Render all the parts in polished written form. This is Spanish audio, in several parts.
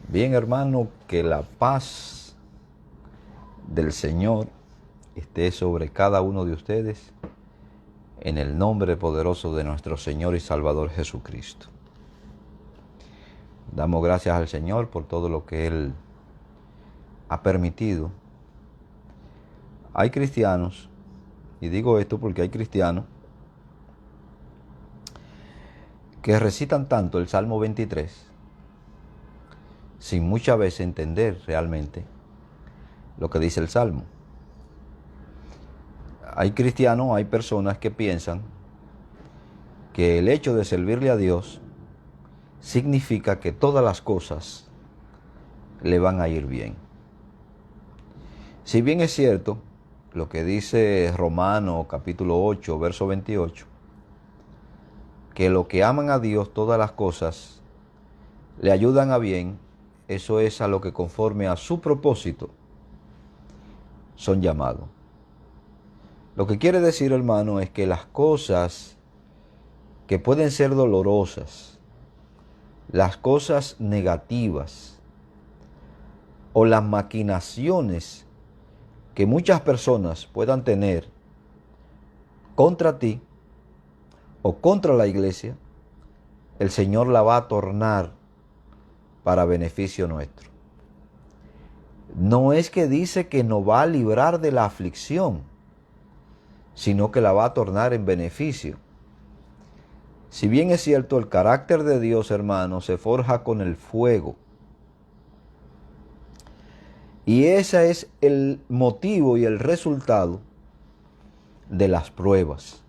Bien, hermano, que la paz del Señor esté sobre cada uno de ustedes en el nombre poderoso de nuestro Señor y Salvador Jesucristo. Damos gracias al Señor por todo lo que Él ha permitido. Hay cristianos, y digo esto porque hay cristianos que recitan tanto el Salmo 23 sin muchas veces entender realmente lo que dice el Salmo. Hay cristianos, hay personas que piensan que el hecho de servirle a Dios significa que todas las cosas le van a ir bien. Si bien es cierto lo que dice Romanos capítulo 8, verso 28, que los que aman a Dios todas las cosas le ayudan a bien, eso es a lo que conforme a su propósito son llamados. Lo que quiere decir, hermano, es que las cosas que pueden ser dolorosas, las cosas negativas o las maquinaciones que muchas personas puedan tener contra ti o contra la iglesia, el Señor la va a tornar para beneficio nuestro. No es que dice que nos va a librar de la aflicción, sino que la va a tornar en beneficio. Si bien es cierto, el carácter de Dios, hermano, se forja con el fuego. Y ese es el motivo y el resultado de las pruebas.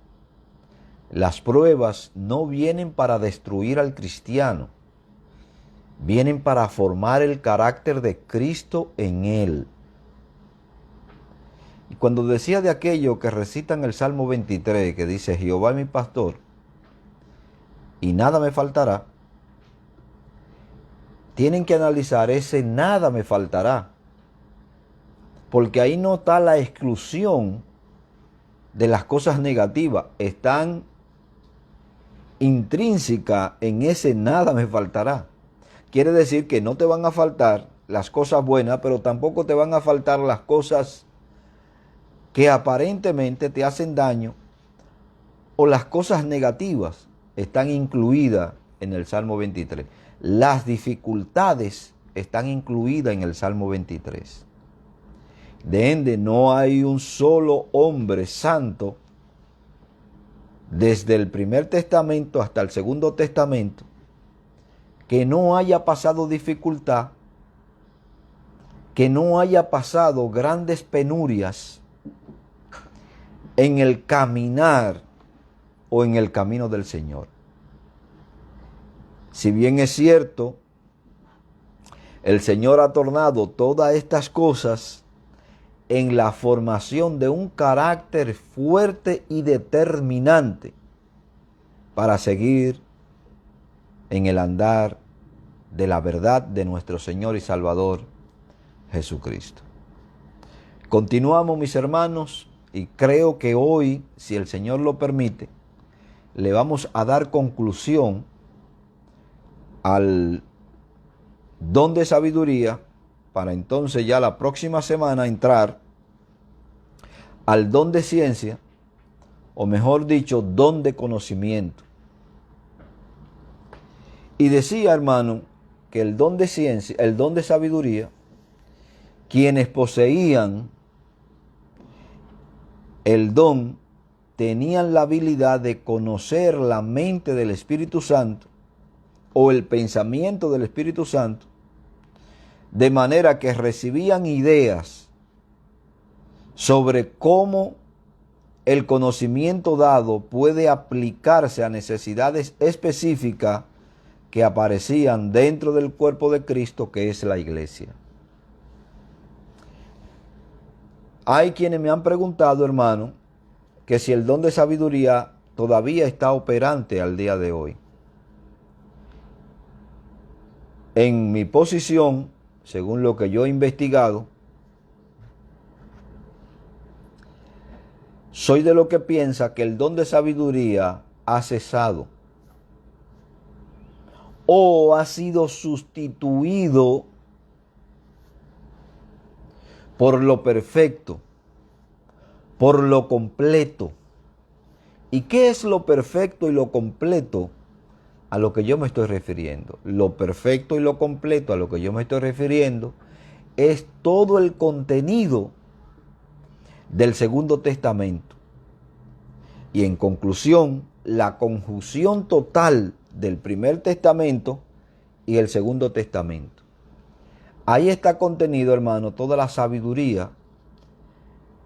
Las pruebas no vienen para destruir al cristiano, vienen para formar el carácter de Cristo en él. Y cuando decía de aquello que recitan el Salmo 23, que dice, Jehová es mi pastor, y nada me faltará, tienen que analizar ese nada me faltará, porque ahí no está la exclusión de las cosas negativas, están intrínseca en ese nada me faltará. Quiere decir que no te van a faltar las cosas buenas, pero tampoco te van a faltar las cosas que aparentemente te hacen daño, o las cosas negativas están incluidas en el Salmo 23. Las dificultades están incluidas en el Salmo 23. De ende, no hay un solo hombre santo desde el primer testamento hasta el segundo testamento que no haya pasado dificultad, que no haya pasado grandes penurias en el caminar o en el camino del Señor. Si bien es cierto, el Señor ha tornado todas estas cosas en la formación de un carácter fuerte y determinante para seguir en el andar de la verdad de nuestro Señor y Salvador Jesucristo. Continuamos, mis hermanos, y creo que hoy, si el Señor lo permite, le vamos a dar conclusión al don de sabiduría, para entonces ya la próxima semana entrar al don de ciencia, o mejor dicho, don de conocimiento. Y decía, hermano, que el don de ciencia, el don de sabiduría, quienes poseían el don tenían la habilidad de conocer la mente del Espíritu Santo o el pensamiento del Espíritu Santo, de manera que recibían ideas sobre cómo el conocimiento dado puede aplicarse a necesidades específicas que aparecían dentro del cuerpo de Cristo, que es la iglesia. Hay quienes me han preguntado, hermano, que si el don de sabiduría todavía está operante al día de hoy. En mi posición, según lo que yo he investigado, soy de lo que piensa que el don de sabiduría ha cesado. o ha sido sustituido por lo perfecto, por lo completo. ¿Y qué es lo perfecto y lo completo a lo que yo me estoy refiriendo? Lo perfecto y lo completo a lo que yo me estoy refiriendo es todo el contenido del Segundo Testamento. Y en conclusión, la conjunción total del Primer Testamento y el Segundo Testamento. Ahí está contenido, hermano, toda la sabiduría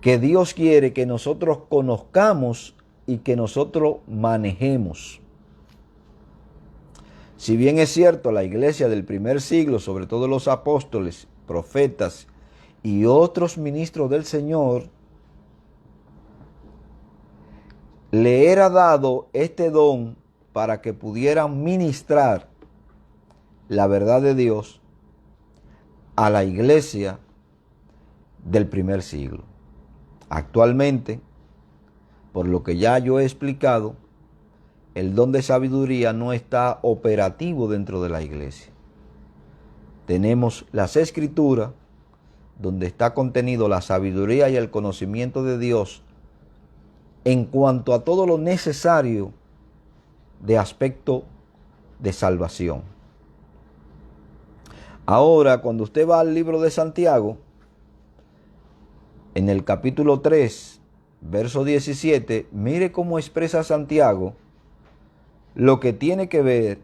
que Dios quiere que nosotros conozcamos y que nosotros manejemos. Si bien es cierto, la iglesia del primer siglo, sobre todo los apóstoles, profetas y otros ministros del Señor, le era dado este don para que pudieran ministrar la verdad de Dios a la iglesia del primer siglo. Actualmente, por lo que ya yo he explicado, el don de sabiduría no está operativo dentro de la iglesia. Tenemos las Escrituras, donde está contenido la sabiduría y el conocimiento de Dios en cuanto a todo lo necesario de aspecto de salvación. Ahora, cuando usted va al libro de Santiago, en el capítulo 3, verso 17, mire cómo expresa Santiago lo que tiene que ver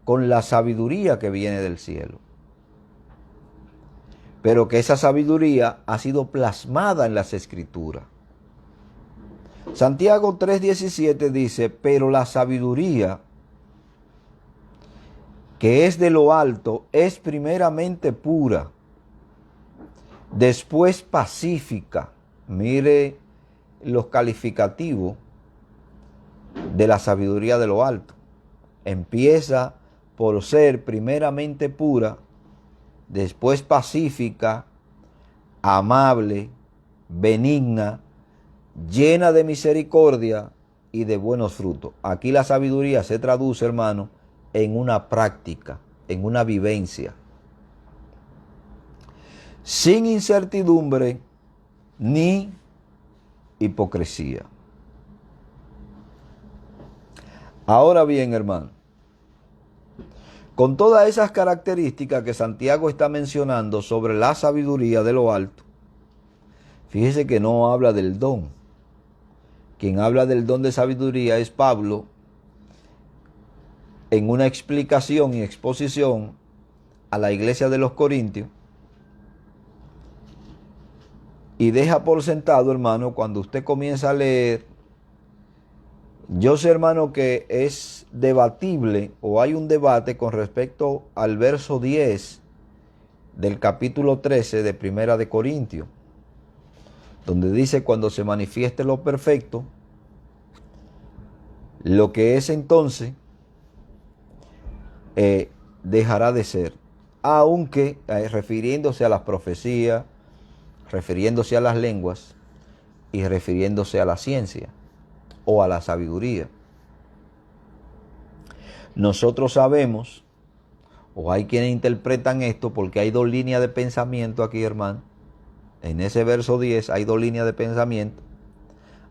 con la sabiduría que viene del cielo. Pero que esa sabiduría ha sido plasmada en las Escrituras. Santiago 3:17 dice, pero la sabiduría que es de lo alto es primeramente pura, después pacífica. Mire los calificativos de la sabiduría de lo alto. Empieza por ser primeramente pura, después pacífica, amable, benigna, llena de misericordia y de buenos frutos. Aquí la sabiduría se traduce, hermano, en una práctica, en una vivencia. Sin incertidumbre ni hipocresía. Ahora bien, hermano, con todas esas características que Santiago está mencionando sobre la sabiduría de lo alto, fíjese que no habla del don. Quien habla del don de sabiduría es Pablo en una explicación y exposición a la iglesia de los Corintios. Y deja por sentado, hermano, cuando usted comienza a leer, yo sé, hermano, que es debatible o hay un debate con respecto al verso 10 del capítulo 13 de Primera de Corintios, donde dice, cuando se manifieste lo perfecto, lo que es entonces dejará de ser, aunque refiriéndose a las profecías, refiriéndose a las lenguas y refiriéndose a la ciencia o a la sabiduría. Nosotros sabemos, o hay quienes interpretan esto, porque hay dos líneas de pensamiento aquí, hermano. En ese verso 10 hay dos líneas de pensamiento.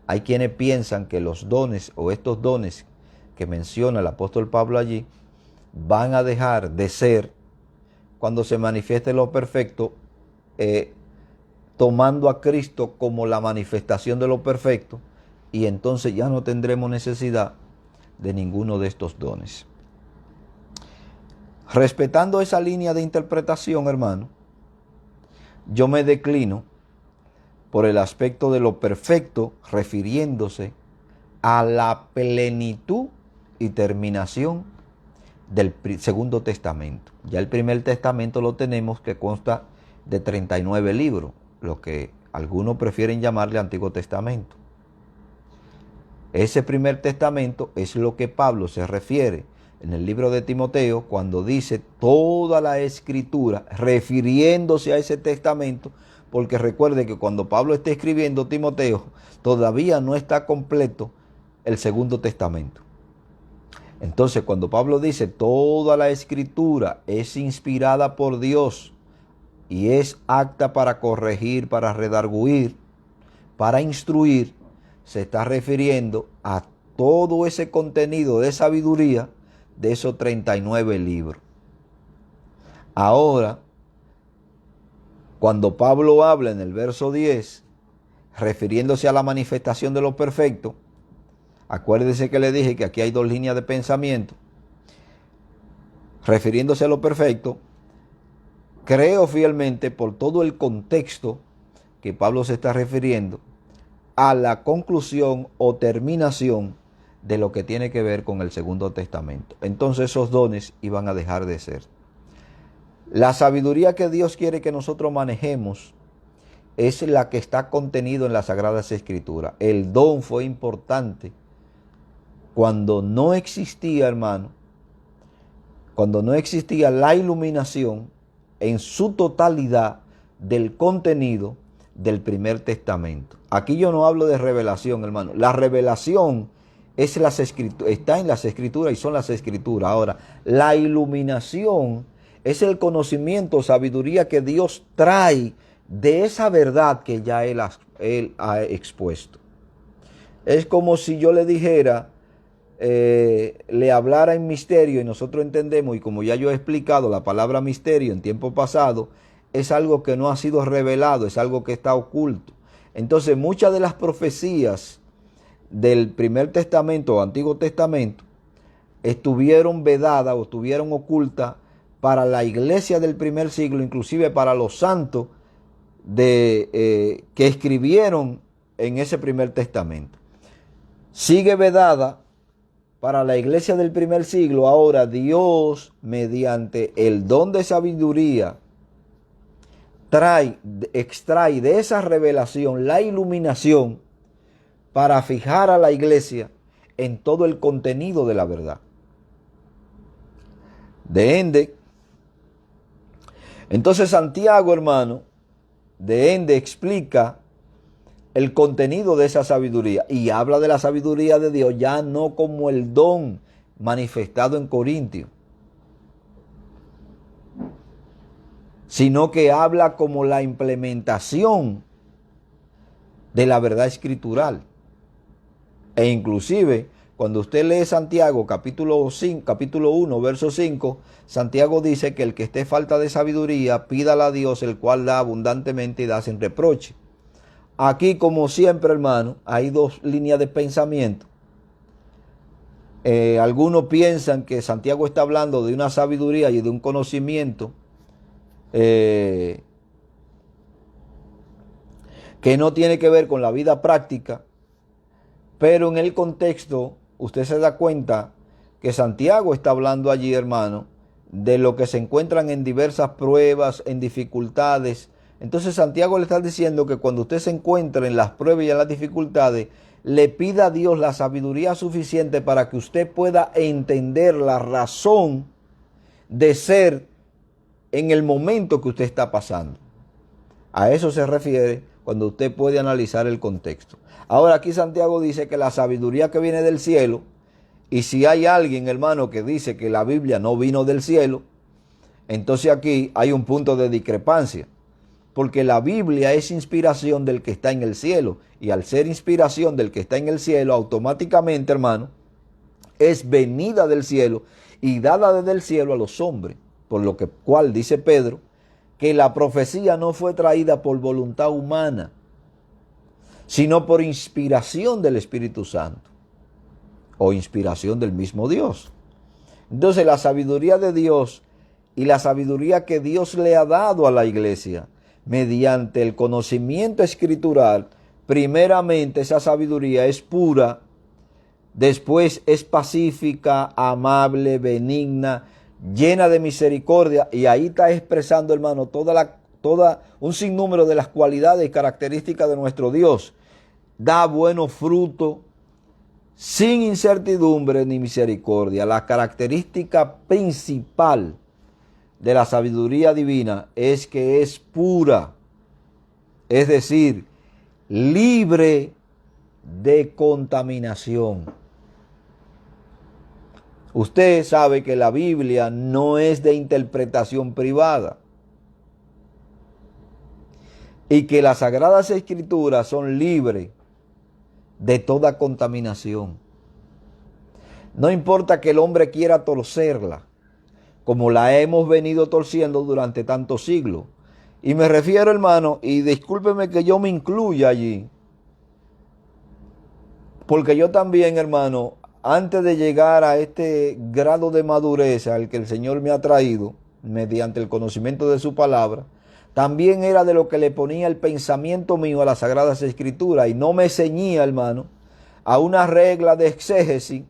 Hay quienes piensan que los dones o estos dones que menciona el apóstol Pablo allí van a dejar de ser cuando se manifieste lo perfecto, tomando a Cristo como la manifestación de lo perfecto, y entonces ya no tendremos necesidad de ninguno de estos dones. Respetando esa línea de interpretación, hermano, yo me declino por el aspecto de lo perfecto, refiriéndose a la plenitud y terminación del Segundo Testamento. Ya el Primer Testamento lo tenemos, que consta de 39 libros, lo que algunos prefieren llamarle Antiguo Testamento. Ese Primer Testamento es lo que Pablo se refiere en el libro de Timoteo cuando dice toda la Escritura, refiriéndose a ese testamento, porque recuerde que cuando Pablo está escribiendo Timoteo, todavía no está completo el Segundo Testamento. Entonces, cuando Pablo dice toda la escritura es inspirada por Dios y es apta para corregir, para redarguir, para instruir, se está refiriendo a todo ese contenido de sabiduría de esos 39 libros. Ahora, cuando Pablo habla en el verso 10, refiriéndose a la manifestación de lo perfecto, acuérdese que le dije que aquí hay dos líneas de pensamiento. Refiriéndose a lo perfecto, creo fielmente por todo el contexto que Pablo se está refiriendo a la conclusión o terminación de lo que tiene que ver con el Segundo Testamento. Entonces esos dones iban a dejar de ser. La sabiduría que Dios quiere que nosotros manejemos es la que está contenido en las Sagradas Escrituras. El don fue importante cuando no existía, hermano, cuando no existía la iluminación en su totalidad del contenido del Primer Testamento. Aquí yo no hablo de revelación, hermano. La revelación es está en las Escrituras y son las Escrituras. Ahora, la iluminación es el conocimiento, sabiduría que Dios trae de esa verdad que ya Él ha expuesto. Es como si yo le dijera, le hablara en misterio y nosotros entendemos, y como ya yo he explicado, la palabra misterio en tiempo pasado es algo que no ha sido revelado, es algo que está oculto. Entonces muchas de las profecías del Primer Testamento o Antiguo Testamento estuvieron vedadas o estuvieron ocultas para la iglesia del primer siglo, inclusive para los santos que escribieron en ese Primer Testamento. Sigue vedada para la iglesia del primer siglo. Ahora Dios, mediante el don de sabiduría, extrae de esa revelación la iluminación para fijar a la iglesia en todo el contenido de la verdad. De ende, entonces Santiago, hermano, de ende explica el contenido de esa sabiduría y habla de la sabiduría de Dios ya no como el don manifestado en Corintios, sino que habla como la implementación de la verdad escritural. E inclusive, cuando usted lee Santiago capítulo 1, verso 5, Santiago dice que el que esté falta de sabiduría, pídala a Dios, el cual da abundantemente y da sin reproche. Aquí, como siempre, hermano, hay dos líneas de pensamiento. Algunos piensan que Santiago está hablando de una sabiduría y de un conocimiento que no tiene que ver con la vida práctica, pero en el contexto usted se da cuenta que Santiago está hablando allí, hermano, de lo que se encuentran en diversas pruebas, en dificultades. Entonces Santiago le está diciendo que cuando usted se encuentre en las pruebas y en las dificultades, le pida a Dios la sabiduría suficiente para que usted pueda entender la razón de ser en el momento que usted está pasando. A eso se refiere cuando usted puede analizar el contexto. Ahora aquí Santiago dice que la sabiduría que viene del cielo, y si hay alguien, hermano, que dice que la Biblia no vino del cielo, entonces aquí hay un punto de discrepancia. Porque la Biblia es inspiración del que está en el cielo. Y al ser inspiración del que está en el cielo, automáticamente, hermano, es venida del cielo y dada desde el cielo a los hombres. Por lo cual dice Pedro que la profecía no fue traída por voluntad humana, sino por inspiración del Espíritu Santo o inspiración del mismo Dios. Entonces la sabiduría de Dios y la sabiduría que Dios le ha dado a la iglesia mediante el conocimiento escritural, primeramente esa sabiduría es pura, después es pacífica, amable, benigna, llena de misericordia, y ahí está expresando, hermano, toda un sinnúmero de las cualidades y características de nuestro Dios. Da buenos frutos, sin incertidumbre ni misericordia. La característica principal de la sabiduría divina es que es pura, es decir, libre de contaminación. Usted sabe que la Biblia no es de interpretación privada y que las Sagradas Escrituras son libres de toda contaminación. No importa que el hombre quiera torcerla, como la hemos venido torciendo durante tantos siglos. Y me refiero, hermano, y discúlpeme que yo me incluya allí, porque yo también, hermano, antes de llegar a este grado de madurez al que el Señor me ha traído, mediante el conocimiento de su palabra, también era de lo que le ponía el pensamiento mío a las Sagradas Escrituras y no me ceñía, hermano, a una regla de exégesis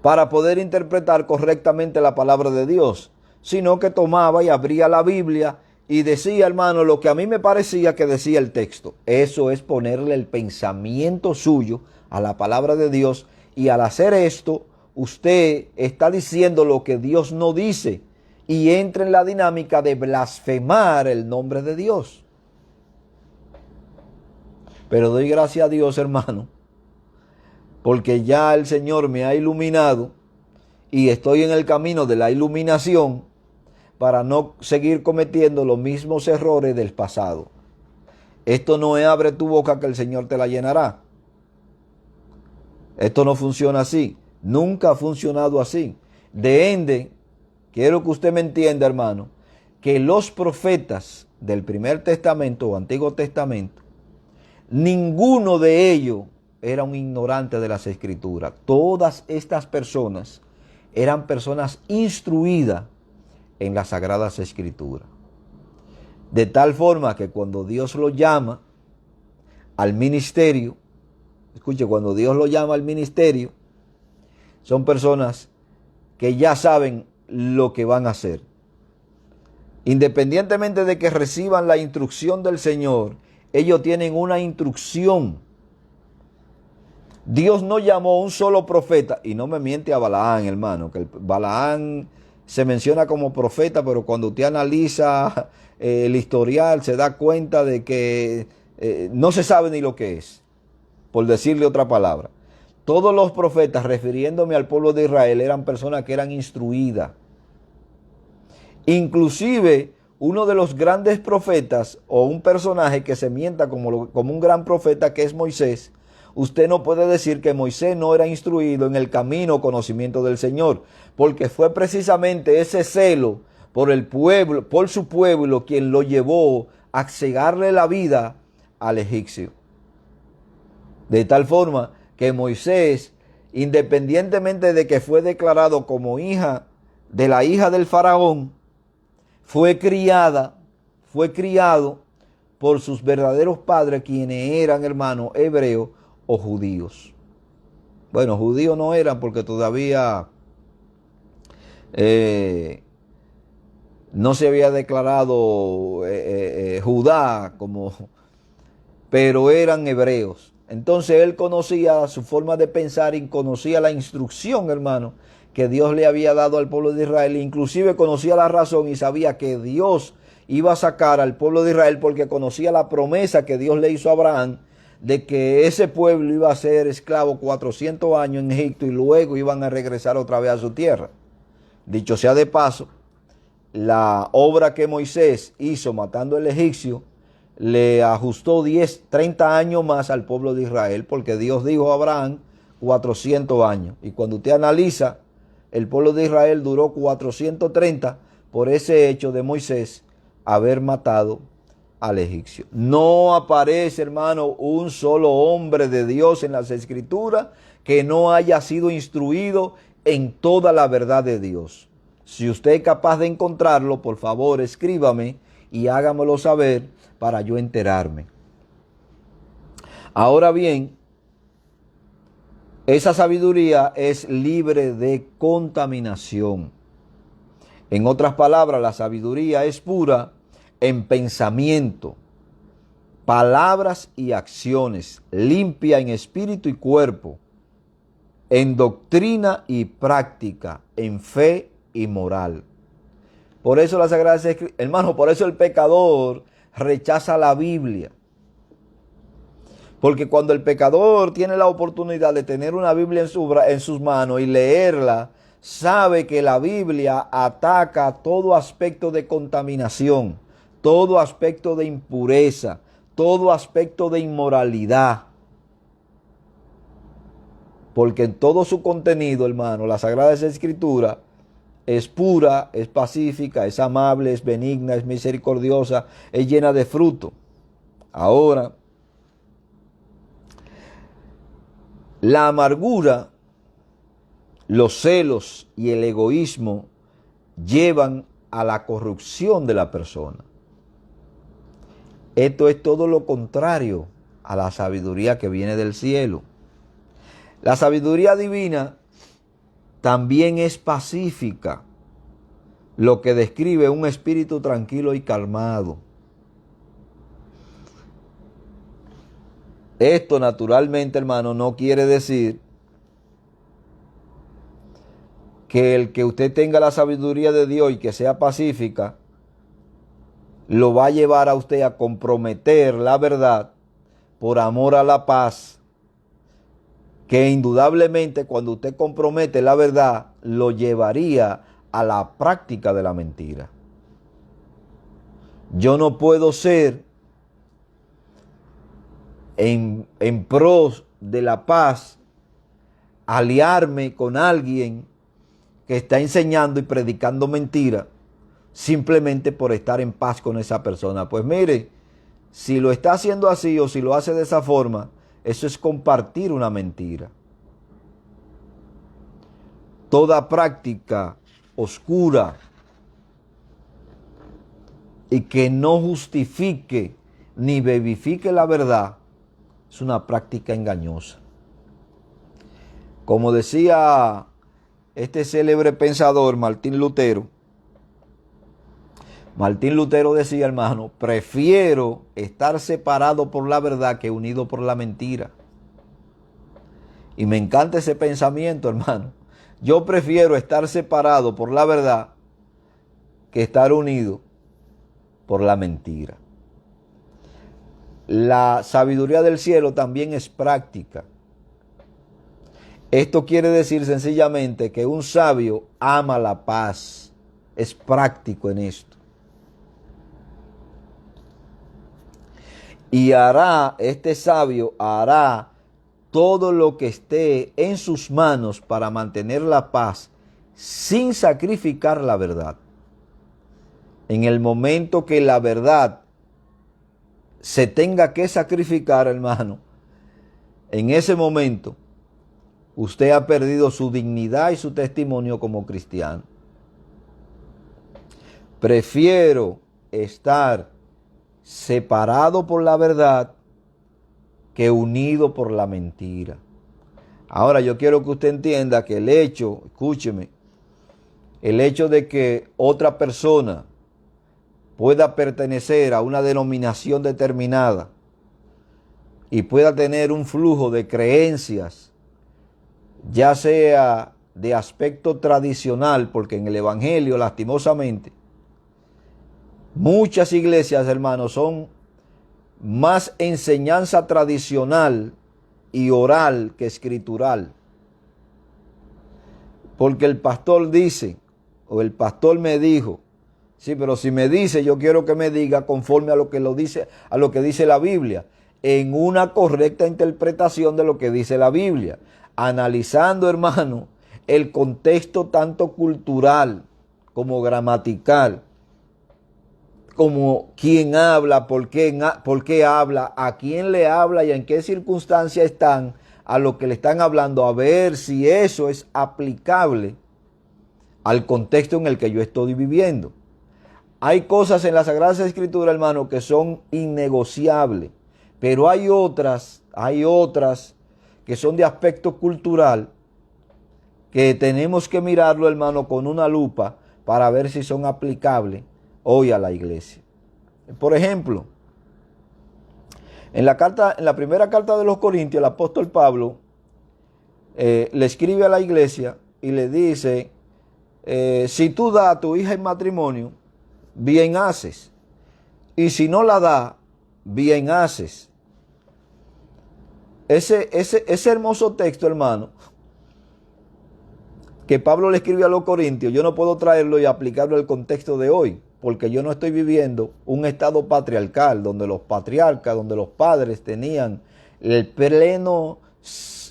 para poder interpretar correctamente la palabra de Dios, sino que tomaba y abría la Biblia y decía, hermano, lo que a mí me parecía que decía el texto. Eso es ponerle el pensamiento suyo a la palabra de Dios, y al hacer esto, usted está diciendo lo que Dios no dice y entra en la dinámica de blasfemar el nombre de Dios. Pero doy gracias a Dios, hermano, porque ya el Señor me ha iluminado y estoy en el camino de la iluminación para no seguir cometiendo los mismos errores del pasado. Esto no es abre tu boca que el Señor te la llenará. Esto no funciona así. Nunca ha funcionado así. De ende, quiero que usted me entienda, hermano, que los profetas del Primer Testamento o Antiguo Testamento, ninguno de ellos era un ignorante de las Escrituras. Todas estas personas eran personas instruidas en las Sagradas Escrituras. De tal forma que cuando Dios lo llama al ministerio, escuche, cuando Dios lo llama al ministerio, son personas que ya saben lo que van a hacer. Independientemente de que reciban la instrucción del Señor, ellos tienen una instrucción. Dios no llamó a un solo profeta, y no me miente a Balaán, hermano, que Balaán se menciona como profeta, pero cuando usted analiza el historial se da cuenta de que no se sabe ni lo que es, por decirle otra palabra. Todos los profetas, refiriéndome al pueblo de Israel, eran personas que eran instruidas. Inclusive uno de los grandes profetas o un personaje que se mienta como un gran profeta, que es Moisés, usted no puede decir que Moisés no era instruido en el camino o conocimiento del Señor, porque fue precisamente ese celo por el pueblo, por su pueblo, quien lo llevó a cegarle la vida al egipcio. De tal forma que Moisés, independientemente de que fue declarado como hija de la hija del faraón, fue criado por sus verdaderos padres, quienes eran, hermanos, hebreos o judíos. Bueno, judíos no eran porque todavía no se había declarado Judá como, pero eran hebreos. Entonces él conocía su forma de pensar y conocía la instrucción, hermano, que Dios le había dado al pueblo de Israel. Inclusive conocía la razón y sabía que Dios iba a sacar al pueblo de Israel, porque conocía la promesa que Dios le hizo a Abraham de que ese pueblo iba a ser esclavo 400 años en Egipto y luego iban a regresar otra vez a su tierra. Dicho sea de paso, la obra que Moisés hizo matando al egipcio le ajustó 30 años más al pueblo de Israel, porque Dios dijo a Abraham 400 años. Y cuando usted analiza, el pueblo de Israel duró 430 por ese hecho de Moisés haber matado al egipcio. No aparece, hermano, un solo hombre de Dios en las Escrituras que no haya sido instruido en toda la verdad de Dios. Si usted es capaz de encontrarlo, por favor, escríbame y hágamelo saber para yo enterarme. Ahora bien, esa sabiduría es libre de contaminación. En otras palabras, la sabiduría es pura en pensamiento, palabras y acciones, limpia en espíritu y cuerpo, en doctrina y práctica, en fe y moral. Por eso la Sagrada Escritura, hermano, por eso el pecador rechaza la Biblia. Porque cuando el pecador tiene la oportunidad de tener una Biblia en sus manos y leerla, sabe que la Biblia ataca todo aspecto de contaminación, todo aspecto de impureza, todo aspecto de inmoralidad. Porque en todo su contenido, hermano, la Sagrada Escritura es pura, es pacífica, es amable, es benigna, es misericordiosa, es llena de fruto. Ahora, la amargura, los celos y el egoísmo llevan a la corrupción de la persona. Esto es todo lo contrario a la sabiduría que viene del cielo. La sabiduría divina también es pacífica, lo que describe un espíritu tranquilo y calmado. Esto naturalmente, hermano, no quiere decir que el que usted tenga la sabiduría de Dios y que sea pacífica, lo va a llevar a usted a comprometer la verdad por amor a la paz, que indudablemente cuando usted compromete la verdad, lo llevaría a la práctica de la mentira. Yo no puedo ser en pros de la paz, aliarme con alguien que está enseñando y predicando mentira simplemente por estar en paz con esa persona. Pues mire, si lo está haciendo así o si lo hace de esa forma, eso es compartir una mentira. Toda práctica oscura y que no justifique ni vivifique la verdad es una práctica engañosa. Como decía este célebre pensador Martín Lutero decía, hermano, prefiero estar separado por la verdad que unido por la mentira. Y me encanta ese pensamiento, hermano. Yo prefiero estar separado por la verdad que estar unido por la mentira. La sabiduría del cielo también es práctica. Esto quiere decir sencillamente que un sabio ama la paz. Es práctico en esto. Y este sabio hará todo lo que esté en sus manos para mantener la paz sin sacrificar la verdad. En el momento que la verdad se tenga que sacrificar, hermano, en ese momento usted ha perdido su dignidad y su testimonio como cristiano. Prefiero estar separado por la verdad que unido por la mentira. Ahora yo quiero que usted entienda que el hecho, escúcheme, el hecho de que otra persona pueda pertenecer a una denominación determinada y pueda tener un flujo de creencias, ya sea de aspecto tradicional, porque en el Evangelio, lastimosamente, muchas iglesias, hermanos, son más enseñanza tradicional y oral que escritural. Porque el pastor dice, o el pastor me dijo, sí, pero si me dice, yo quiero que me diga conforme a lo que dice la Biblia, en una correcta interpretación de lo que dice la Biblia, analizando, hermano, el contexto tanto cultural como gramatical, como quién habla, por qué habla, a quién le habla y en qué circunstancias están a lo que le están hablando, a ver si eso es aplicable al contexto en el que yo estoy viviendo. Hay cosas en la Sagrada Escritura, hermano, que son innegociables, pero hay otras que son de aspecto cultural que tenemos que mirarlo, hermano, con una lupa para ver si son aplicables hoy a la iglesia. Por ejemplo, en la primera carta de los Corintios, el apóstol Pablo le escribe a la iglesia y le dice, si tú das a tu hija en matrimonio, bien haces. Y si no la das, bien haces. ese hermoso texto, hermano, que Pablo le escribe a los Corintios, yo no puedo traerlo y aplicarlo al contexto de hoy, porque yo no estoy viviendo un estado patriarcal donde los patriarcas, donde los padres tenían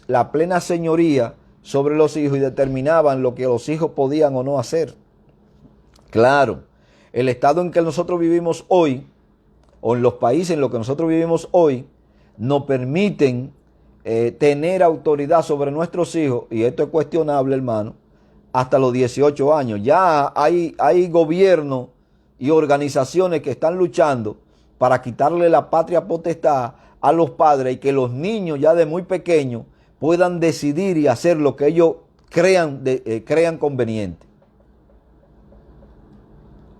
la plena señoría sobre los hijos y determinaban lo que los hijos podían o no hacer. Claro, el estado en que nosotros vivimos hoy, o en los países en los que nosotros vivimos hoy, nos permiten tener autoridad sobre nuestros hijos, y esto es cuestionable, hermano, hasta los 18 años. Ya hay gobiernos y organizaciones que están luchando para quitarle la patria potestad a los padres y que los niños ya de muy pequeños puedan decidir y hacer lo que ellos crean conveniente.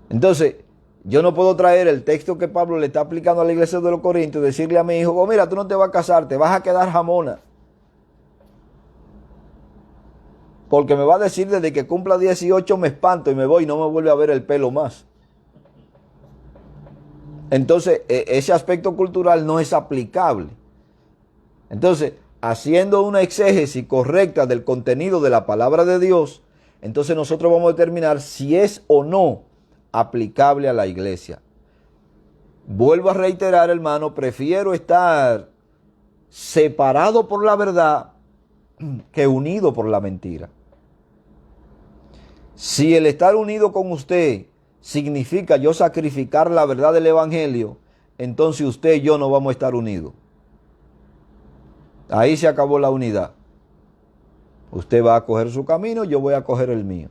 Entonces, yo no puedo traer el texto que Pablo le está aplicando a la iglesia de los Corintios y decirle a mi hijo, oh, mira, tú no te vas a casar, te vas a quedar jamona. Porque me va a decir desde que cumpla 18 me espanto y me voy y no me vuelve a ver el pelo más. Entonces, ese aspecto cultural no es aplicable. Entonces, haciendo una exégesis correcta del contenido de la palabra de Dios, entonces nosotros vamos a determinar si es o no aplicable a la iglesia. Vuelvo a reiterar, hermano, prefiero estar separado por la verdad que unido por la mentira. Si el estar unido con usted significa yo sacrificar la verdad del evangelio, entonces usted y yo no vamos a estar unidos. Ahí se acabó la unidad. Usted va a coger su camino, yo voy a coger el mío.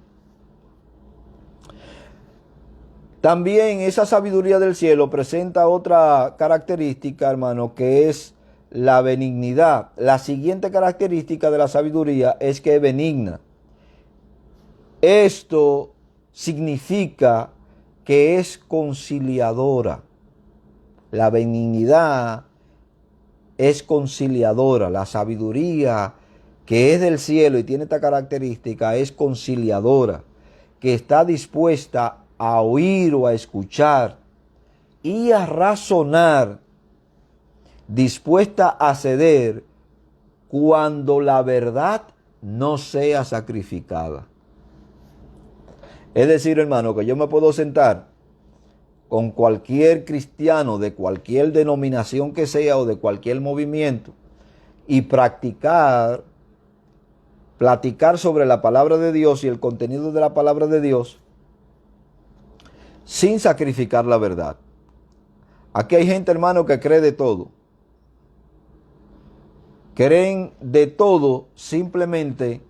También esa sabiduría del cielo presenta otra característica, hermano, que es la benignidad. La siguiente característica de la sabiduría es que es benigna. Esto significa que es conciliadora. La benignidad es conciliadora. La sabiduría que es del cielo y tiene esta característica es conciliadora, que está dispuesta a oír o a escuchar y a razonar, dispuesta a ceder cuando la verdad no sea sacrificada. Es decir, hermano, que yo me puedo sentar con cualquier cristiano de cualquier denominación que sea o de cualquier movimiento y platicar sobre la palabra de Dios y el contenido de la palabra de Dios sin sacrificar la verdad. Aquí hay gente, hermano, que cree de todo. Creen de todo simplemente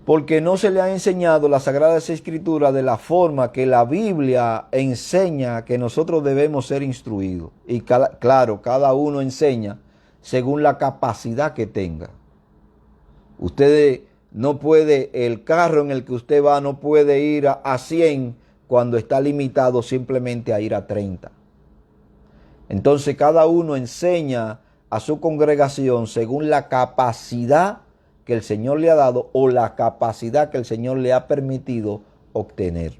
porque no se le ha enseñado las Sagradas Escrituras de la forma que la Biblia enseña que nosotros debemos ser instruidos. Y claro, cada uno enseña según la capacidad que tenga. Usted no puede, el carro en el que usted va no puede ir a 100 cuando está limitado simplemente a ir a 30. Entonces cada uno enseña a su congregación según la capacidad que el Señor le ha dado o la capacidad que el Señor le ha permitido obtener.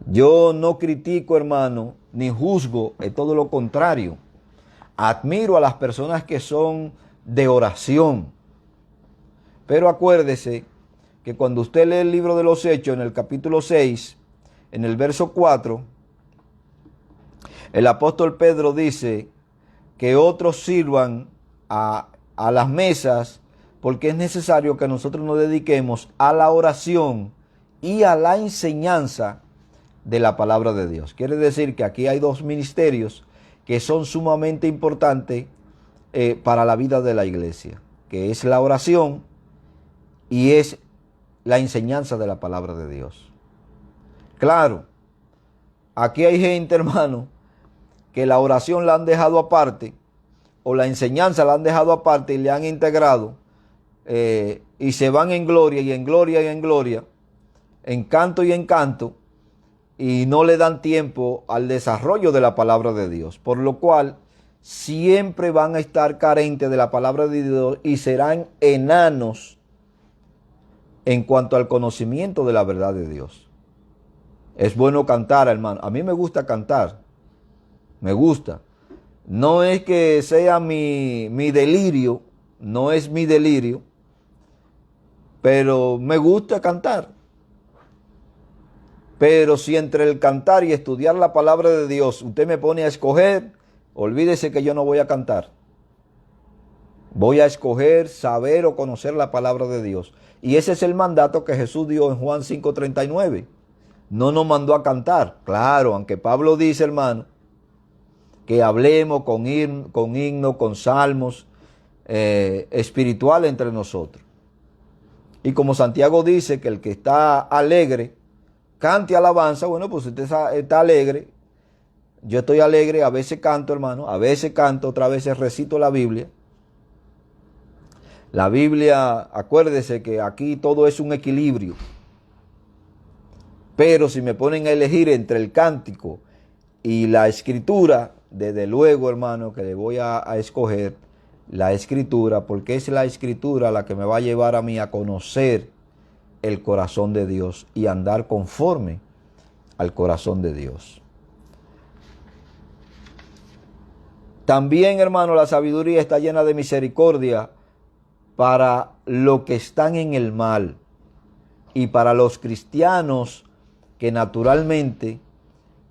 Yo no critico, hermano, ni juzgo, es todo lo contrario. Admiro a las personas que son de oración. Pero acuérdese que cuando usted lee el libro de los Hechos en el capítulo 6, en el verso 4, el apóstol Pedro dice que otros sirvan a las mesas porque es necesario que nosotros nos dediquemos a la oración y a la enseñanza de la palabra de Dios. Quiere decir que aquí hay dos ministerios que son sumamente importantes para la vida de la iglesia, que es la oración y es la enseñanza de la palabra de Dios. Claro, aquí hay gente, hermano, que la oración la han dejado aparte o la enseñanza la han dejado aparte y le han integrado y se van en gloria y en gloria y en gloria, en canto y en canto, y no le dan tiempo al desarrollo de la palabra de Dios, por lo cual siempre van a estar carentes de la palabra de Dios y serán enanos en cuanto al conocimiento de la verdad de Dios. Es bueno cantar, hermano. A mí me gusta cantar. Me gusta. No es que sea mi delirio, no es mi delirio, pero me gusta cantar. Pero si entre el cantar y estudiar la palabra de Dios usted me pone a escoger, olvídese que yo no voy a cantar. Voy a escoger saber o conocer la palabra de Dios. Y ese es el mandato que Jesús dio en Juan 5:39. No nos mandó a cantar. Claro, aunque Pablo dice, hermano, que hablemos con himnos, con salmos espirituales entre nosotros. Y como Santiago dice que el que está alegre, cante alabanza. Bueno, pues usted está alegre. Yo estoy alegre, a veces canto, hermano, a veces canto, otras veces recito la Biblia. La Biblia, acuérdese que aquí todo es un equilibrio. Pero si me ponen a elegir entre el cántico y la escritura, desde luego, hermano, que le voy a escoger la escritura, porque es la escritura la que me va a llevar a mí a conocer el corazón de Dios y andar conforme al corazón de Dios. También, hermano, la sabiduría está llena de misericordia para los que están en el mal y para los cristianos que naturalmente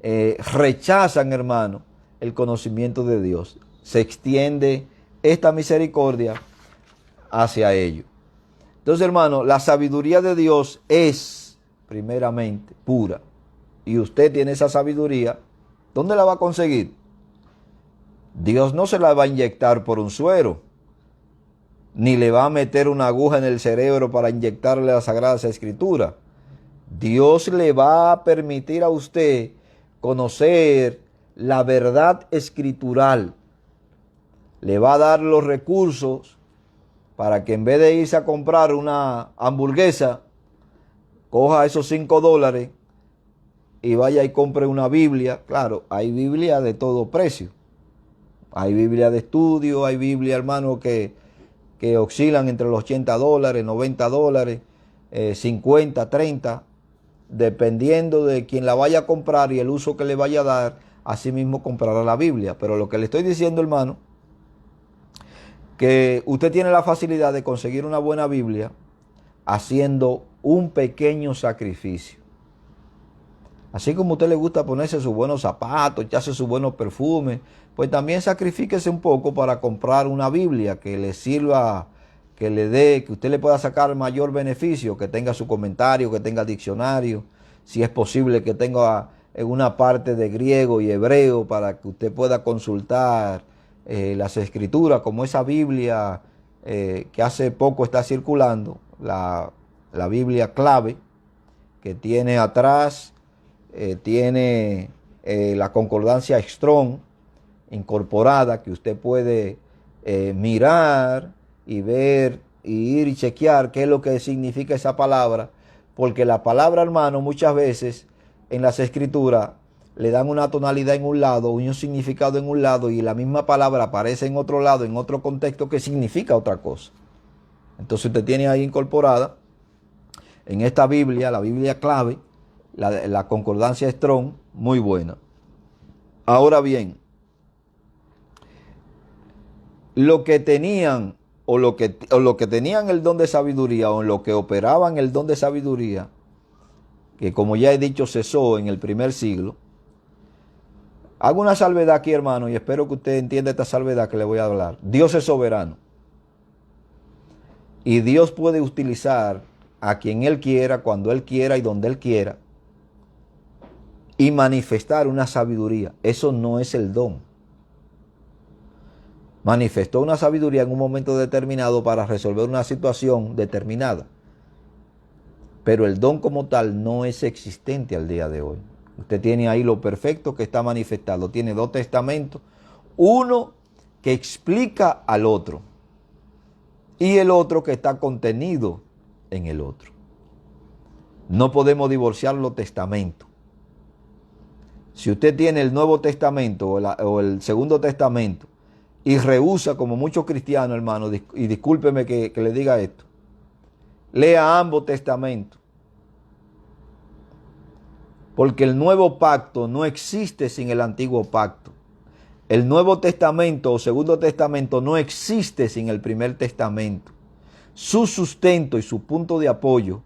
rechazan, hermano, el conocimiento de Dios. Se extiende esta misericordia hacia ellos. Entonces, hermano, la sabiduría de Dios es primeramente pura. Y usted tiene esa sabiduría. ¿Dónde la va a conseguir? Dios no se la va a inyectar por un suero, ni le va a meter una aguja en el cerebro para inyectarle las Sagradas Escrituras. Dios le va a permitir a usted conocer la verdad escritural. Le va a dar los recursos para que en vez de irse a comprar una hamburguesa, coja esos $5 y vaya y compre una Biblia. Claro, hay Biblia de todo precio. Hay Biblia de estudio, hay Biblia, hermano, que oscilan entre los $80, $90, 50, 30, dependiendo de quien la vaya a comprar y el uso que le vaya a dar, así mismo comprará la Biblia. Pero lo que le estoy diciendo, hermano, que usted tiene la facilidad de conseguir una buena Biblia haciendo un pequeño sacrificio. Así como a usted le gusta ponerse sus buenos zapatos, echarse sus buenos perfumes, pues también sacrifíquese un poco para comprar una Biblia que le sirva, que le dé, que usted le pueda sacar mayor beneficio, que tenga su comentario, que tenga diccionario, si es posible que tenga una parte de griego y hebreo para que usted pueda consultar las escrituras, como esa Biblia que hace poco está circulando, la Biblia clave, que tiene atrás, tiene la concordancia Strong incorporada, que usted puede mirar y ver y ir y chequear qué es lo que significa esa palabra, porque la palabra, hermano, muchas veces en las escrituras le dan una tonalidad en un lado, un significado en un lado, y la misma palabra aparece en otro lado, en otro contexto, que significa otra cosa. Entonces usted tiene ahí incorporada en esta Biblia, la Biblia clave, la concordancia Strong, muy buena. Ahora bien, lo que tenían o lo que tenían el don de sabiduría, o en lo que operaban el don de sabiduría, que como ya he dicho cesó en el primer siglo. Hago una salvedad aquí, hermano, y espero que usted entienda esta salvedad que le voy a hablar. Dios es soberano. Y Dios puede utilizar a quien Él quiera, cuando Él quiera y donde Él quiera, y manifestar una sabiduría. Eso no es el don. Manifestó una sabiduría en un momento determinado para resolver una situación determinada. Pero el don como tal no es existente al día de hoy. Usted tiene ahí lo perfecto que está manifestado. Tiene 2 testamentos. Uno que explica al otro. Y el otro que está contenido en el otro. No podemos divorciar los testamentos. Si usted tiene el Nuevo Testamento o el Segundo Testamento y rehúsa, como muchos cristianos, hermano, y discúlpeme que le diga esto, lea ambos testamentos. Porque el nuevo pacto no existe sin el antiguo pacto. El Nuevo Testamento o Segundo Testamento no existe sin el Primer Testamento. Su sustento y su punto de apoyo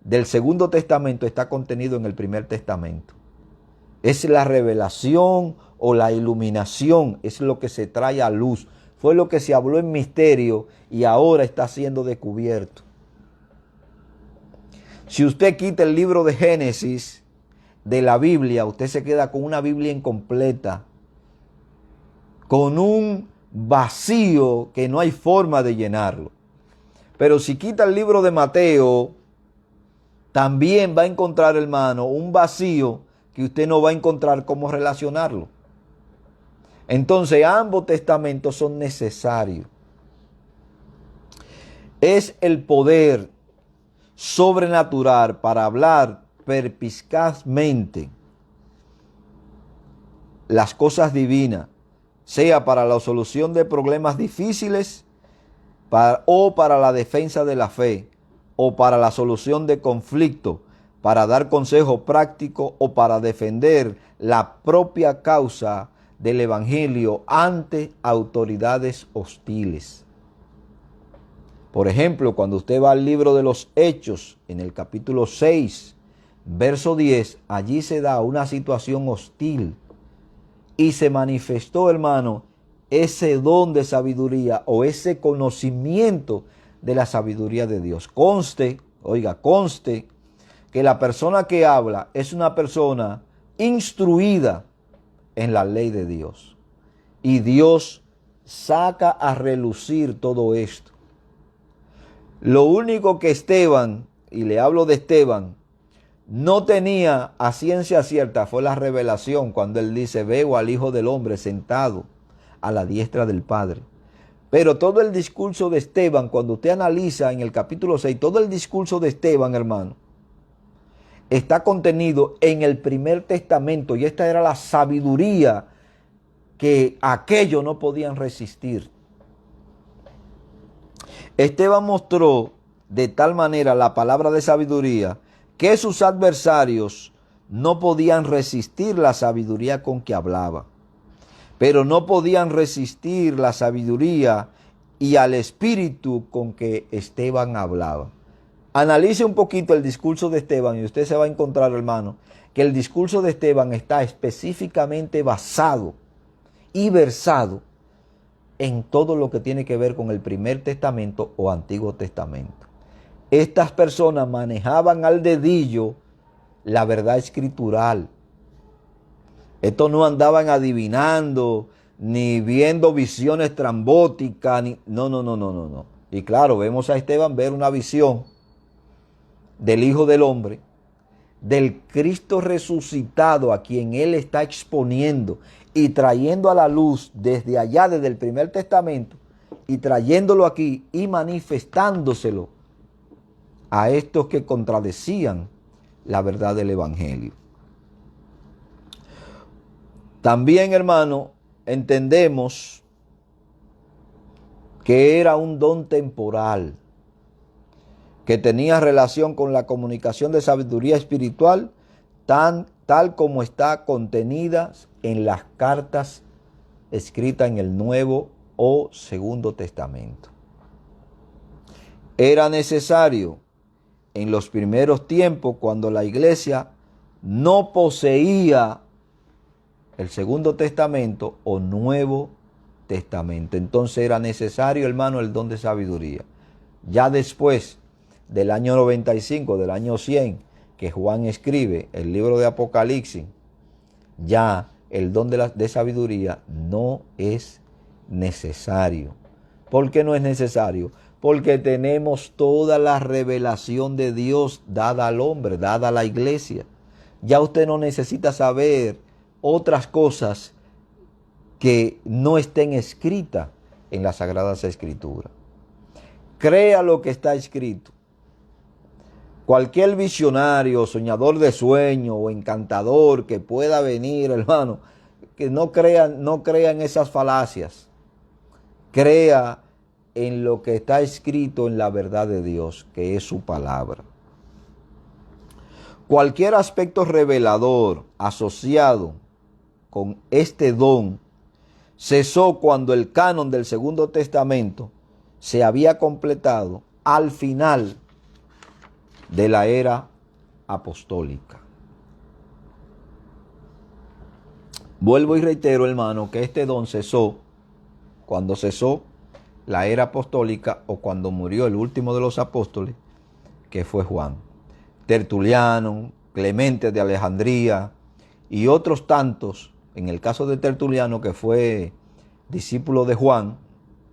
del Segundo Testamento está contenido en el Primer Testamento. Es la revelación o la iluminación, es lo que se trae a luz. Fue lo que se habló en misterio y ahora está siendo descubierto. Si usted quita el libro de Génesis de la Biblia, usted se queda con una Biblia incompleta, con un vacío que no hay forma de llenarlo. Pero si quita el libro de Mateo, también va a encontrar, hermano, un vacío que usted no va a encontrar cómo relacionarlo. Entonces, ambos testamentos son necesarios. Es el poder sobrenatural para hablar perspicazmente las cosas divinas, sea para la solución de problemas difíciles o para la defensa de la fe, o para la solución de conflictos, para dar consejo práctico o para defender la propia causa del Evangelio ante autoridades hostiles. Por ejemplo, cuando usted va al libro de los Hechos, en el capítulo 6, verso 10, allí se da una situación hostil y se manifestó, hermano, ese don de sabiduría o ese conocimiento de la sabiduría de Dios. Conste que la persona que habla es una persona instruida en la ley de Dios. Y Dios saca a relucir todo esto. Lo único que Esteban, y le hablo de Esteban, no tenía a ciencia cierta fue la revelación cuando él dice, veo al Hijo del Hombre sentado a la diestra del Padre. Pero todo el discurso de Esteban, cuando usted analiza en el capítulo 6, todo el discurso de Esteban, hermano, está contenido en el Primer Testamento. Y esta era la sabiduría que aquellos no podían resistir. Esteban mostró de tal manera la palabra de sabiduría que sus adversarios no podían resistir la sabiduría con que hablaba. Pero no podían resistir la sabiduría y al espíritu con que Esteban hablaba. Analice un poquito el discurso de Esteban y usted se va a encontrar, hermano, que el discurso de Esteban está específicamente basado y versado en todo lo que tiene que ver con el Primer Testamento o Antiguo Testamento. Estas personas manejaban al dedillo la verdad escritural. Estos no andaban adivinando, ni viendo visiones estrambóticas, no. Y claro, vemos a Esteban ver una visión del Hijo del Hombre, del Cristo resucitado a quien él está exponiendo y trayendo a la luz desde allá, desde el Primer Testamento, y trayéndolo aquí y manifestándoselo a estos que contradecían la verdad del Evangelio. También, hermano, entendemos que era un don temporal, que tenía relación con la comunicación de sabiduría espiritual, tal como está contenida en las cartas escritas en el Nuevo o Segundo Testamento. Era necesario en los primeros tiempos, cuando la iglesia no poseía el Segundo Testamento o Nuevo Testamento. Entonces era necesario, hermano, el don de sabiduría. Ya después del año 95, del año 100, que Juan escribe el libro de Apocalipsis, ya el don de sabiduría no es necesario. ¿Por qué no es necesario? Porque tenemos toda la revelación de Dios dada al hombre, dada a la iglesia. Ya usted no necesita saber otras cosas que no estén escritas en las Sagradas Escrituras. Crea lo que está escrito. Cualquier visionario, soñador de sueño o encantador que pueda venir, hermano, que no crea en esas falacias. Crea en lo que está escrito en la verdad de Dios, que es su palabra. Cualquier aspecto revelador asociado con este don cesó cuando el canon del Segundo Testamento se había completado al final de la era apostólica. Vuelvo y reitero, hermano, que este don cesó cuando cesó la era apostólica o cuando murió el último de los apóstoles, que fue Juan. Tertuliano, Clemente de Alejandría y otros tantos, en el caso de Tertuliano, que fue discípulo de Juan,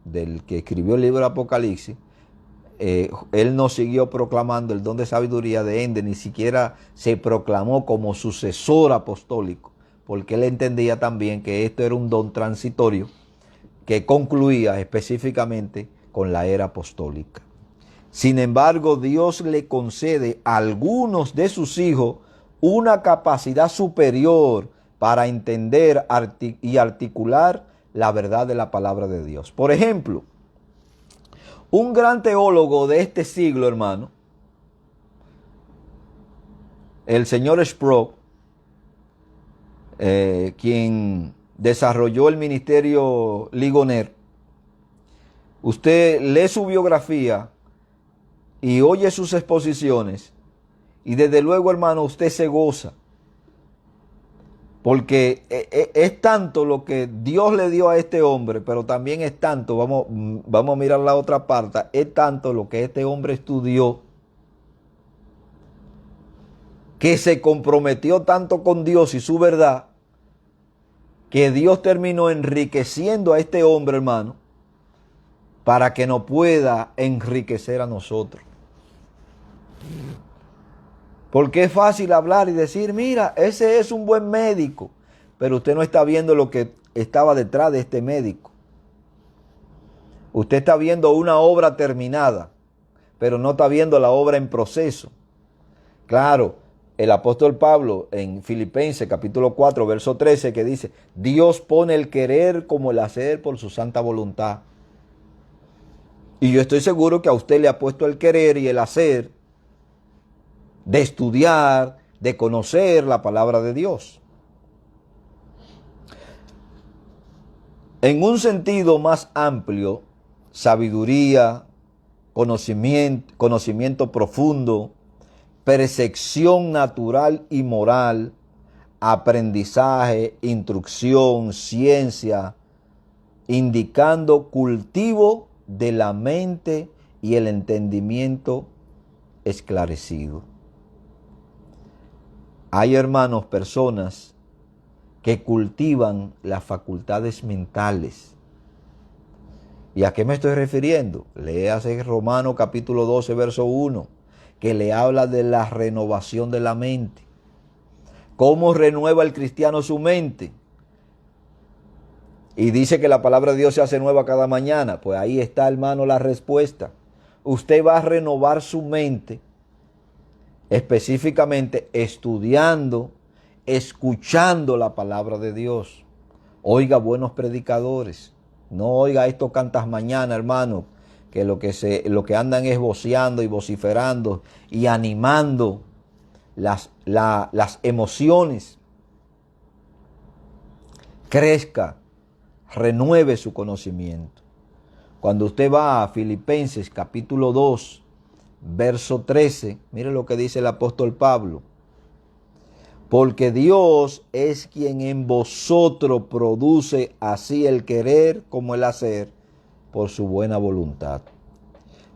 del que escribió el libro de Apocalipsis, él no siguió proclamando el don de sabiduría de Ende, ni siquiera se proclamó como sucesor apostólico, porque él entendía también que esto era un don transitorio que concluía específicamente con la era apostólica. Sin embargo, Dios le concede a algunos de sus hijos una capacidad superior para entender y articular la verdad de la palabra de Dios. Por ejemplo, un gran teólogo de este siglo, hermano, el señor Sproul, quien desarrolló el ministerio Ligonier, usted lee su biografía y oye sus exposiciones y desde luego, hermano, usted se goza. Porque es tanto lo que Dios le dio a este hombre, pero también es tanto, vamos a mirar la otra parte, es tanto lo que este hombre estudió, que se comprometió tanto con Dios y su verdad, que Dios terminó enriqueciendo a este hombre, hermano, para que nos pueda enriquecer a nosotros. Porque es fácil hablar y decir, mira, ese es un buen médico, pero usted no está viendo lo que estaba detrás de este médico. Usted está viendo una obra terminada, pero no está viendo la obra en proceso. Claro, el apóstol Pablo en Filipenses capítulo 4, verso 13, que dice, Dios pone el querer como el hacer por su santa voluntad. Y yo estoy seguro que a usted le ha puesto el querer y el hacer de estudiar, de conocer la palabra de Dios. En un sentido más amplio, sabiduría, conocimiento profundo, percepción natural y moral, aprendizaje, instrucción, ciencia, indicando cultivo de la mente y el entendimiento esclarecido. Hay, hermanos, personas que cultivan las facultades mentales. ¿Y a qué me estoy refiriendo? Léase Romanos capítulo 12, verso 1, que le habla de la renovación de la mente. ¿Cómo renueva el cristiano su mente? Y dice que la palabra de Dios se hace nueva cada mañana. Pues ahí está, hermano, la respuesta. Usted va a renovar su mente específicamente estudiando, escuchando la palabra de Dios. Oiga buenos predicadores. No oiga estos cantas mañana, hermano, que lo que andan es voceando y vociferando y animando las emociones. Crezca, renueve su conocimiento. Cuando usted va a Filipenses capítulo 2, verso 13, mire lo que dice el apóstol Pablo. Porque Dios es quien en vosotros produce así el querer como el hacer por su buena voluntad.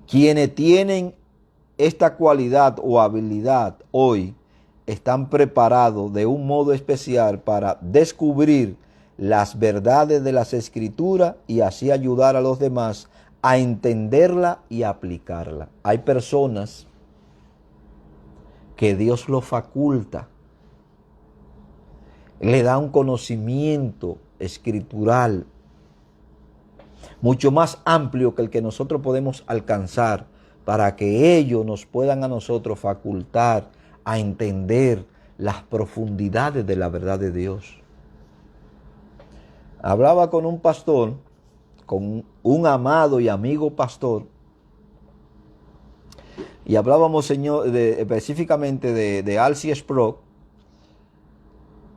Quienes tienen esta cualidad o habilidad hoy están preparados de un modo especial para descubrir las verdades de las Escrituras y así ayudar a los demás a entenderla y aplicarla. Hay personas que Dios lo faculta, le da un conocimiento escritural mucho más amplio que el que nosotros podemos alcanzar para que ellos nos puedan a nosotros facultar a entender las profundidades de la verdad de Dios. Hablaba con un pastor, con un amado y amigo pastor, y hablábamos, específicamente de R.C. Sproul,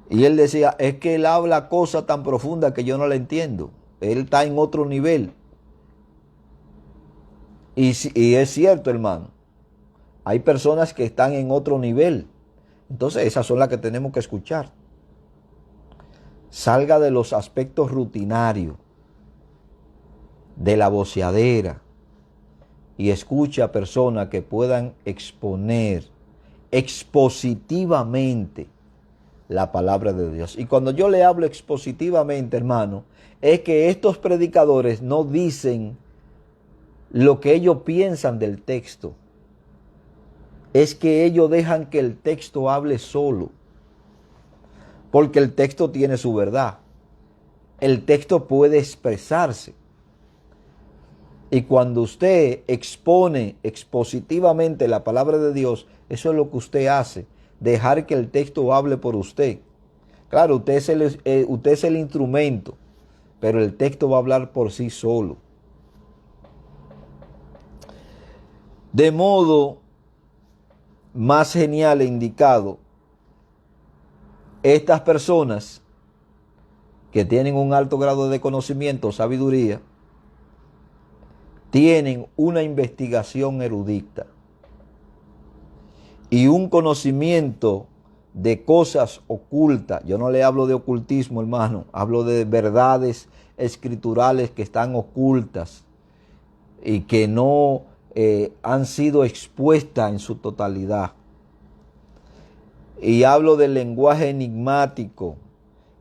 Y él decía, es que él habla cosas tan profundas que yo no la entiendo. Él está en otro nivel. Y es cierto, hermano. Hay personas que están en otro nivel. Entonces esas son las que tenemos que escuchar. Salga de los aspectos rutinarios, de la voceadera, y escuche a personas que puedan exponer expositivamente la palabra de Dios. Y cuando yo le hablo expositivamente, hermano, es que estos predicadores no dicen lo que ellos piensan del texto. Es que ellos dejan que el texto hable solo. Porque el texto tiene su verdad. El texto puede expresarse. Y cuando usted expone expositivamente la palabra de Dios, eso es lo que usted hace. Dejar que el texto hable por usted. Claro, usted es el instrumento, pero el texto va a hablar por sí solo. De modo más genial e indicado, estas personas que tienen un alto grado de conocimiento, sabiduría, tienen una investigación erudita y un conocimiento de cosas ocultas. Yo no le hablo de ocultismo, hermano, hablo de verdades escriturales que están ocultas y que no han sido expuestas en su totalidad. Y hablo del lenguaje enigmático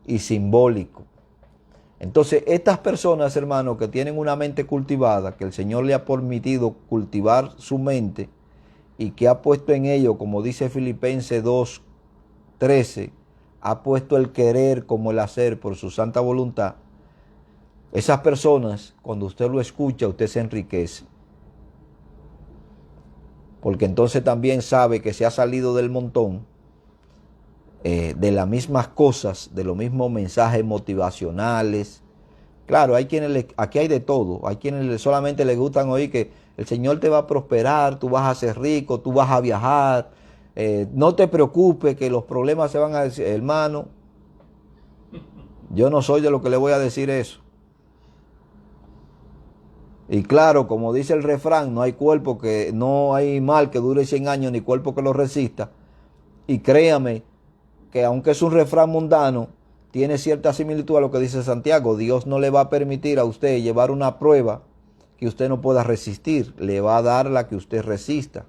y simbólico. Entonces, estas personas, hermanos, que tienen una mente cultivada, que el Señor le ha permitido cultivar su mente y que ha puesto en ello, como dice Filipenses 2:13, ha puesto el querer como el hacer por su santa voluntad. Esas personas, cuando usted lo escucha, usted se enriquece. Porque entonces también sabe que se ha salido del montón, de las mismas cosas, de los mismos mensajes motivacionales. Claro, aquí hay de todo. Hay quienes solamente les gustan oír que el Señor te va a prosperar, tú vas a ser rico, tú vas a viajar. No te preocupes que los problemas se van a decir. Hermano, yo no soy de lo que le voy a decir eso. Y claro, como dice el refrán, no hay mal que dure 100 años ni cuerpo que lo resista. Y créame que aunque es un refrán mundano, tiene cierta similitud a lo que dice Santiago. Dios no le va a permitir a usted llevar una prueba que usted no pueda resistir. Le va a dar la que usted resista,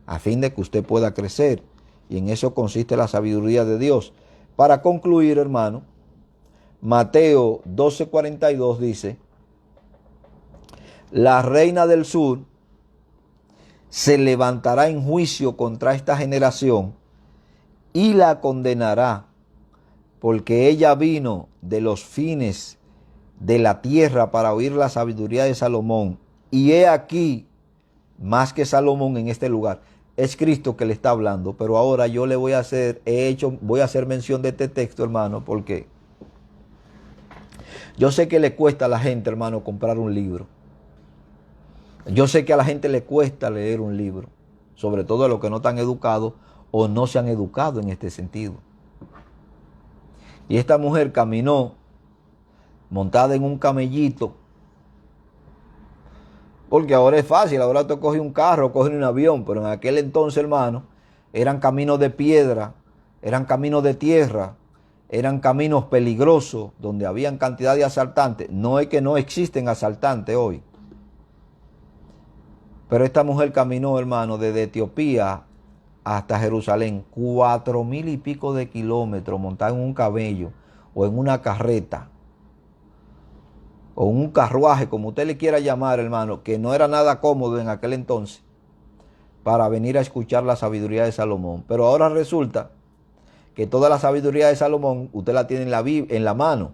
a fin de que usted pueda crecer. Y en eso consiste la sabiduría de Dios. Para concluir, hermano, Mateo 12:42 dice: la reina del sur se levantará en juicio contra esta generación y la condenará, porque ella vino de los fines de la tierra para oír la sabiduría de Salomón. Y he aquí, más que Salomón en este lugar. Es Cristo que le está hablando, pero ahora yo le voy a hacer mención de este texto, hermano, porque yo sé que le cuesta a la gente, hermano, comprar un libro. Yo sé que a la gente le cuesta leer un libro, sobre todo a los que no están educados o no se han educado en este sentido. Y esta mujer caminó montada en un camellito, porque ahora es fácil, ahora tú coges un carro, coges un avión, pero en aquel entonces, hermano, eran caminos de piedra, eran caminos de tierra, eran caminos peligrosos, donde habían cantidad de asaltantes. No es que no existen asaltantes hoy. Pero esta mujer caminó, hermano, desde Etiopía hasta Jerusalén, 4,000 y pico de kilómetros, montada en un camello o en una carreta o en un carruaje, como usted le quiera llamar, hermano, que no era nada cómodo en aquel entonces, para venir a escuchar la sabiduría de Salomón. Pero ahora resulta que toda la sabiduría de Salomón usted la tiene en la mano,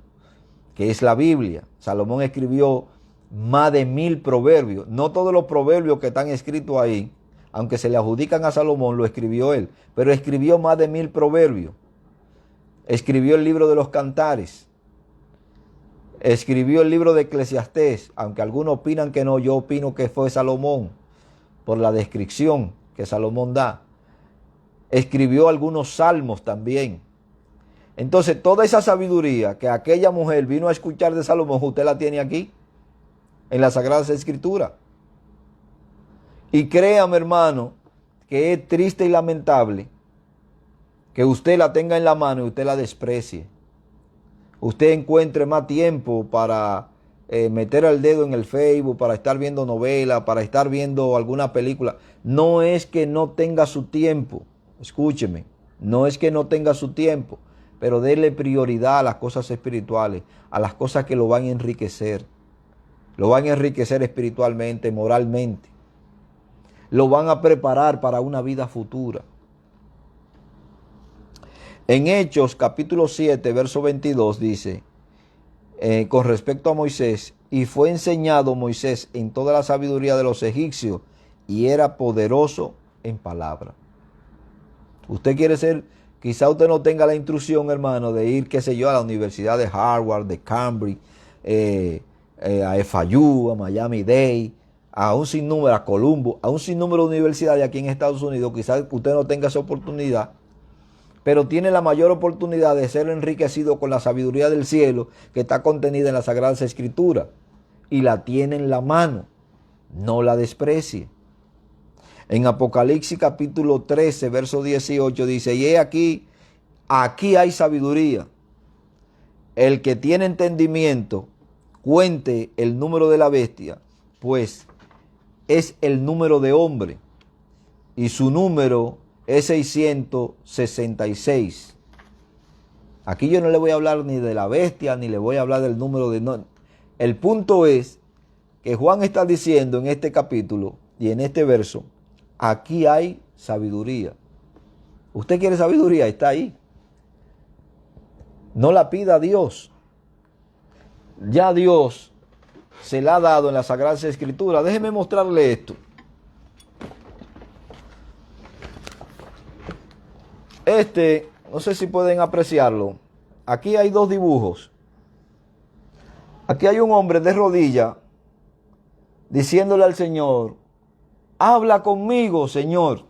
que es la Biblia. Salomón escribió más de 1000 proverbios. No todos los proverbios que están escritos ahí, aunque se le adjudican a Salomón, lo escribió él, pero escribió más de 1000 proverbios. Escribió el libro de los Cantares, escribió el libro de Eclesiastés, aunque algunos opinan que no, yo opino que fue Salomón, por la descripción que Salomón da. Escribió algunos salmos también. Entonces, toda esa sabiduría que aquella mujer vino a escuchar de Salomón, usted la tiene aquí, en las Sagradas Escrituras. Y créame, hermano, que es triste y lamentable que usted la tenga en la mano y usted la desprecie. Usted encuentre más tiempo para meter el dedo en el Facebook, para estar viendo novelas, para estar viendo alguna película. No es que no tenga su tiempo, escúcheme, no es que no tenga su tiempo, pero déle prioridad a las cosas espirituales, a las cosas que lo van a enriquecer. Lo van a enriquecer espiritualmente, moralmente. Lo van a preparar para una vida futura. En Hechos capítulo 7, verso 22 dice, con respecto a Moisés, y fue enseñado Moisés en toda la sabiduría de los egipcios, y era poderoso en palabra. Usted quiere ser, quizá usted no tenga la instrucción, hermano, de ir, qué sé yo, a la Universidad de Harvard, de Cambridge, a FIU, a Miami Dade, a un sinnúmero, a Columbo, a un sinnúmero de universidades aquí en Estados Unidos. Quizás usted no tenga esa oportunidad, pero tiene la mayor oportunidad de ser enriquecido con la sabiduría del cielo que está contenida en las Sagradas Escrituras. Y la tiene en la mano, no la desprecie. En Apocalipsis capítulo 13, verso 18 dice, y he aquí hay sabiduría. El que tiene entendimiento, cuente el número de la bestia, pues es el número de hombre, y su número es 666. Aquí yo no le voy a hablar ni de la bestia, ni le voy a hablar del número de... No. El punto es que Juan está diciendo en este capítulo y en este verso, aquí hay sabiduría. ¿Usted quiere sabiduría? Está ahí. No la pida a Dios. Ya Dios se la ha dado en las Sagradas Escrituras. Déjeme mostrarle esto. No sé si pueden apreciarlo. Aquí hay dos dibujos. Aquí hay un hombre de rodillas diciéndole al Señor, habla conmigo, Señor.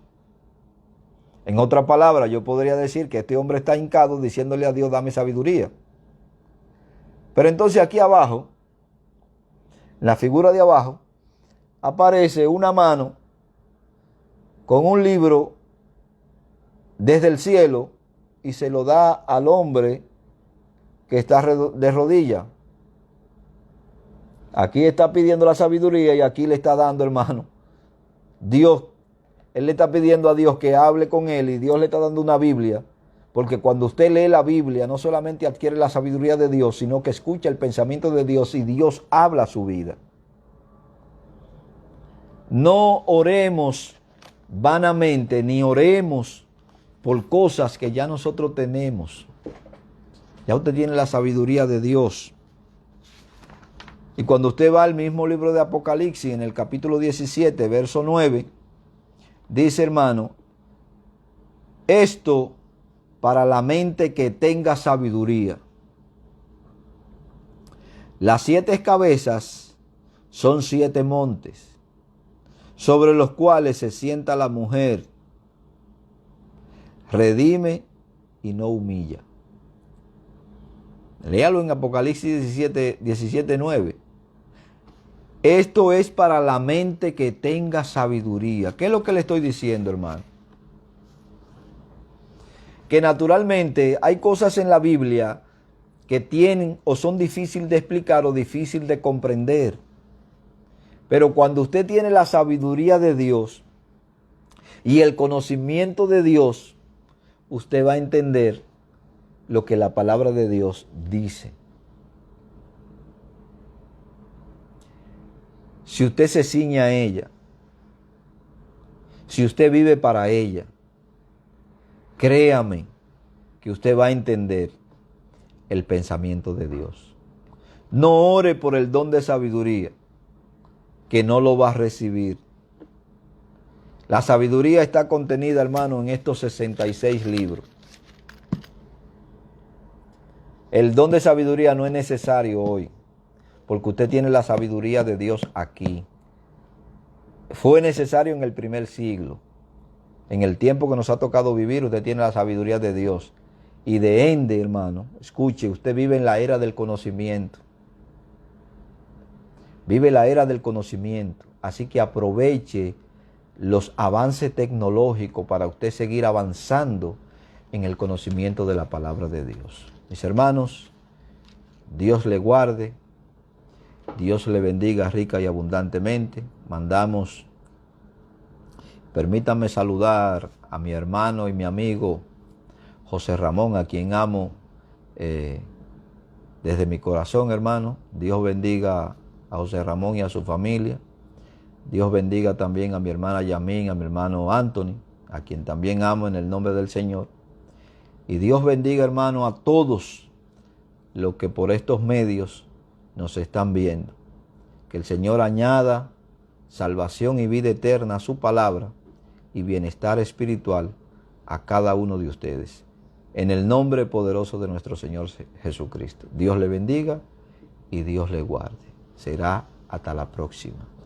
En otra palabra, yo podría decir que este hombre está hincado diciéndole a Dios, dame sabiduría. Pero entonces aquí abajo, en la figura de abajo, aparece una mano con un libro desde el cielo y se lo da al hombre que está de rodillas. Aquí está pidiendo la sabiduría y aquí le está dando, hermano. Dios, él le está pidiendo a Dios que hable con él y Dios le está dando una Biblia. Porque cuando usted lee la Biblia, no solamente adquiere la sabiduría de Dios, sino que escucha el pensamiento de Dios y Dios habla su vida. No oremos vanamente, ni oremos por cosas que ya nosotros tenemos. Ya usted tiene la sabiduría de Dios. Y cuando usted va al mismo libro de Apocalipsis, en el capítulo 17, verso 9, dice, hermano, esto para la mente que tenga sabiduría. Las 7 cabezas son 7 montes, sobre los cuales se sienta la mujer. Redime y no humilla. Léalo en Apocalipsis 17, 9. Esto es para la mente que tenga sabiduría. ¿Qué es lo que le estoy diciendo, hermano? Que naturalmente hay cosas en la Biblia que tienen o son difíciles de explicar o difíciles de comprender. Pero cuando usted tiene la sabiduría de Dios y el conocimiento de Dios, usted va a entender lo que la palabra de Dios dice. Si usted se ciñe a ella, si usted vive para ella, créame que usted va a entender el pensamiento de Dios. No ore por el don de sabiduría, que no lo va a recibir. La sabiduría está contenida, hermano, en estos 66 libros. El don de sabiduría no es necesario hoy, porque usted tiene la sabiduría de Dios aquí. Fue necesario en el primer siglo. En el tiempo que nos ha tocado vivir, usted tiene la sabiduría de Dios. Y de ende, hermano, escuche, usted vive en la era del conocimiento. Vive la era del conocimiento. Así que aproveche los avances tecnológicos para usted seguir avanzando en el conocimiento de la palabra de Dios. Mis hermanos, Dios le guarde, Dios le bendiga rica y abundantemente. Permítanme saludar a mi hermano y mi amigo José Ramón, a quien amo desde mi corazón, hermano. Dios bendiga a José Ramón y a su familia. Dios bendiga también a mi hermana Yamín, a mi hermano Anthony, a quien también amo en el nombre del Señor. Y Dios bendiga, hermano, a todos los que por estos medios nos están viendo. Que el Señor añada salvación y vida eterna a su palabra y bienestar espiritual a cada uno de ustedes. En el nombre poderoso de nuestro Señor Jesucristo. Dios le bendiga y Dios le guarde. Será hasta la próxima.